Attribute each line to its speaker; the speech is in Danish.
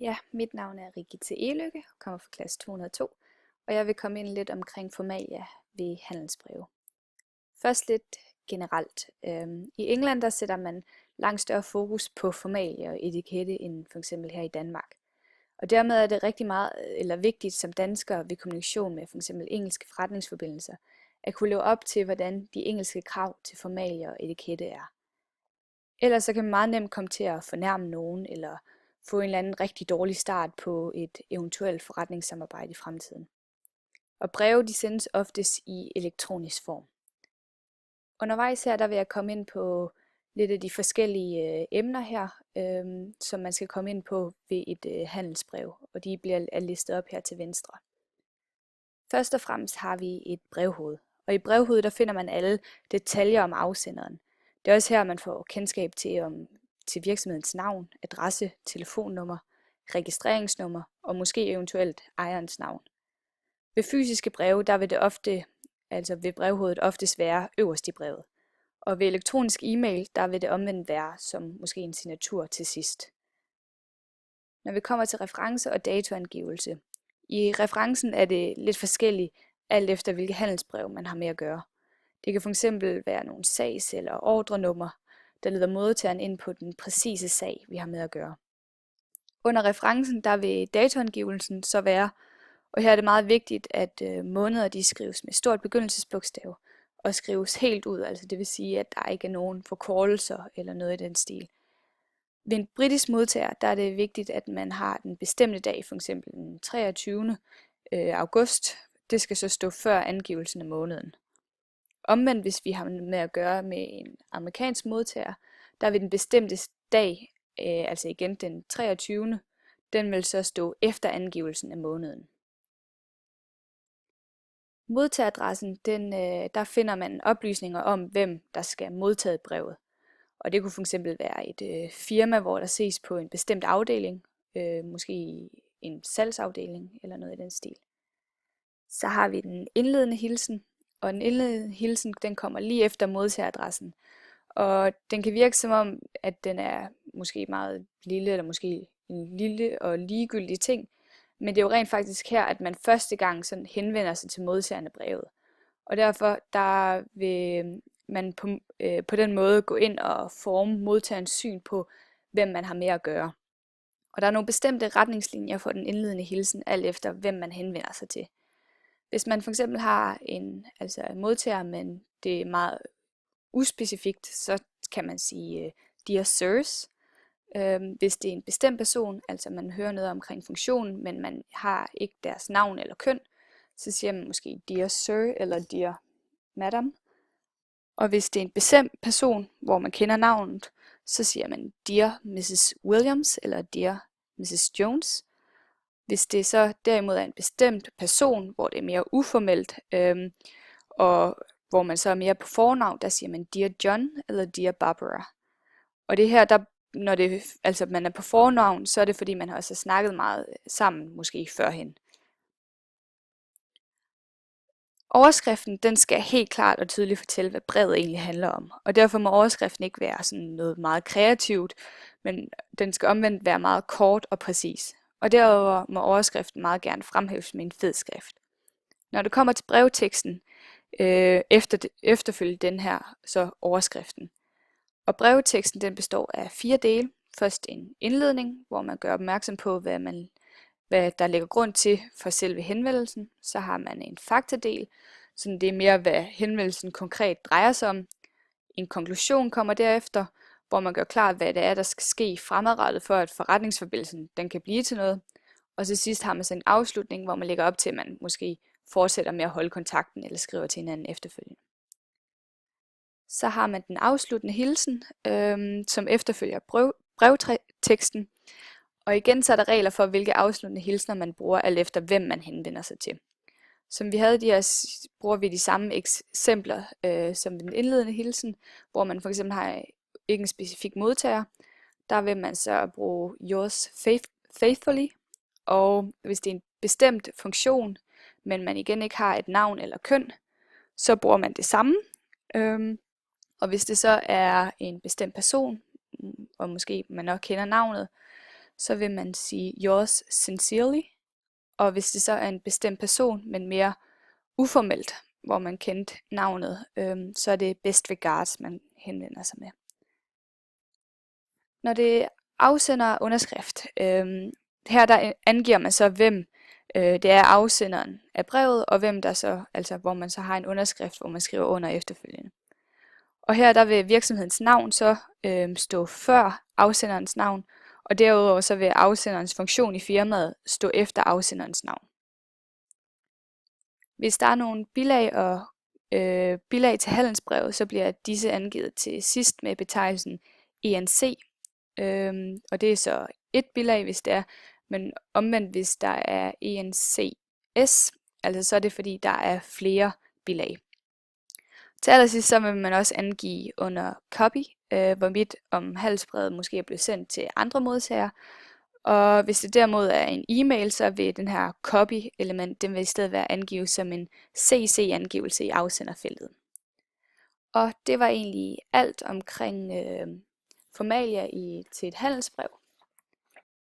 Speaker 1: Ja, mit navn er Rigitte Eløkke og kommer fra klasse 202, og jeg vil komme ind lidt omkring formalia ved handelsbreve. Først lidt generelt. I England der sætter man langt større fokus på formalia og etikette end for eksempel her i Danmark. Og dermed er det rigtig meget eller vigtigt som dansker ved kommunikation med for eksempel engelske forretningsforbindelser at kunne leve op til, hvordan de engelske krav til formalia og etikette er. Ellers så kan man meget nemt komme til at fornærme nogen, eller få en eller anden rigtig dårlig start på et eventuelt forretningssamarbejde i fremtiden. Og breve de sendes oftest i elektronisk form. Undervejs her der vil jeg komme ind på lidt af de forskellige emner her, som man skal komme ind på ved et handelsbrev, og de bliver listet op her til venstre. Først og fremmest har vi et brevhoved, og i brevhovedet der finder man alle detaljer om afsenderen. Det er også her, man får kendskab til virksomhedens navn, adresse, telefonnummer, registreringsnummer og måske eventuelt ejerens navn. Ved fysiske breve, der vil det ved brevhovedet oftest være øverst i brevet. Og ved elektronisk e-mail, der vil det omvendt være som måske en signatur til sidst. Når vi kommer til reference og datoangivelse. I referencen er det lidt forskelligt, alt efter hvilket handelsbrev man har med at gøre. Det kan fx være nogle sags- eller ordrenummer, der leder modtageren ind på den præcise sag, vi har med at gøre. Under referencen der vil datoangivelsen så være, og her er det meget vigtigt, at måneder de skrives med stort begyndelsesbogstav og skrives helt ud, altså det vil sige, at der ikke er nogen forkortelser eller noget i den stil. Ved en britisk modtager der er det vigtigt, at man har den bestemte dag, f.eks. den 23. august. Det skal så stå før angivelsen af måneden. Omvendt, hvis vi har med at gøre med en amerikansk modtager, der vil den bestemte dag, altså igen den 23. Den vil så stå efter angivelsen af måneden. Modtageradressen, der finder man oplysninger om, hvem der skal modtage brevet. Og det kunne fx være et firma, hvor der ses på en bestemt afdeling, måske en salgsafdeling eller noget i den stil. Så har vi den indledende hilsen, og den indledende hilsen den kommer lige efter modtageradressen. Og den kan virke som om, at den er måske meget lille, eller måske en lille og ligegyldig ting. Men det er jo rent faktisk her, at man første gang sådan henvender sig til modtageren af brevet. Og derfor der vil man på den måde gå ind og forme modtagerens syn på, hvem man har med at gøre. Og der er nogle bestemte retningslinjer for den indledende hilsen, alt efter hvem man henvender sig til. Hvis man for eksempel har en modtager, men det er meget uspecifikt, så kan man sige Dear Sirs. Hvis det er en bestemt person, altså man hører noget omkring funktionen, men man har ikke deres navn eller køn, så siger man måske Dear Sir eller Dear Madam. Og hvis det er en bestemt person, hvor man kender navnet, så siger man Dear Mrs. Williams eller Dear Mrs. Jones. Hvis det så derimod er en bestemt person, hvor det er mere uformelt, og hvor man så er mere på fornavn, der siger man Dear John eller Dear Barbara. Og det her, når man er på fornavn, så er det fordi, man også har snakket meget sammen, måske førhen. Overskriften den skal helt klart og tydeligt fortælle, hvad brevet egentlig handler om. Og derfor må overskriften ikke være sådan noget meget kreativt, men den skal omvendt være meget kort og præcis. Og derover må overskriften meget gerne fremhæves med en fed skrift. Når det kommer til brevteksten, efterfølger den her så overskriften. Og brevteksten den består af 4 dele. Først en indledning, hvor man gør opmærksom på, hvad der ligger grund til for selve henvendelsen. Så har man en faktadel, så det er mere, hvad henvendelsen konkret drejer sig om. En konklusion kommer derefter, hvor man gør klart, hvad det er, der skal ske fremadrettet, for at forretningsforbindelsen den kan blive til noget. Og til sidst har man så en afslutning, hvor man lægger op til, at man måske fortsætter med at holde kontakten eller skriver til hinanden efterfølgende. Så har man den afsluttende hilsen, som efterfølger brevteksten. Og igen så er der regler for, hvilke afsluttende hilsner man bruger, alt efter hvem man henvender sig til. Som vi havde bruger vi de samme eksempler som den indledende hilsen, hvor man for eksempel har ikke en specifik modtager. Der vil man så bruge yours faithfully, og hvis det er en bestemt funktion, men man igen ikke har et navn eller køn, så bruger man det samme. Og hvis det så er en bestemt person, og måske man nok kender navnet, så vil man sige yours sincerely. Og hvis det så er en bestemt person, men mere uformelt, hvor man kendte navnet, så er det best regards, man henvender sig med. Når det afsender underskrift, her der angiver man så, hvem det er afsenderen af brevet, og hvem der så, altså hvor man så har en underskrift, hvor man skriver under efterfølgende. Og her der vil virksomhedens navn så stå før afsenderens navn, og derudover så vil afsenderens funktion i firmaet stå efter afsenderens navn. Hvis der er nogle bilag til handelsbrevet, så bliver disse angivet til sidst med betegnelsen ENC, og det er så et bilag, hvis det er, men omvendt hvis der er ENCS, altså så er det fordi, der er flere bilag. Til allersidst så vil man også angive under copy, hvorvidt om handelsbrevet måske er blevet sendt til andre modtagere, og hvis det derimod er en e-mail, så vil den her copy-element, den vil i stedet være angivet som en CC-angivelse i afsenderfeltet. Og det var egentlig alt omkring formalia til et handelsbrev.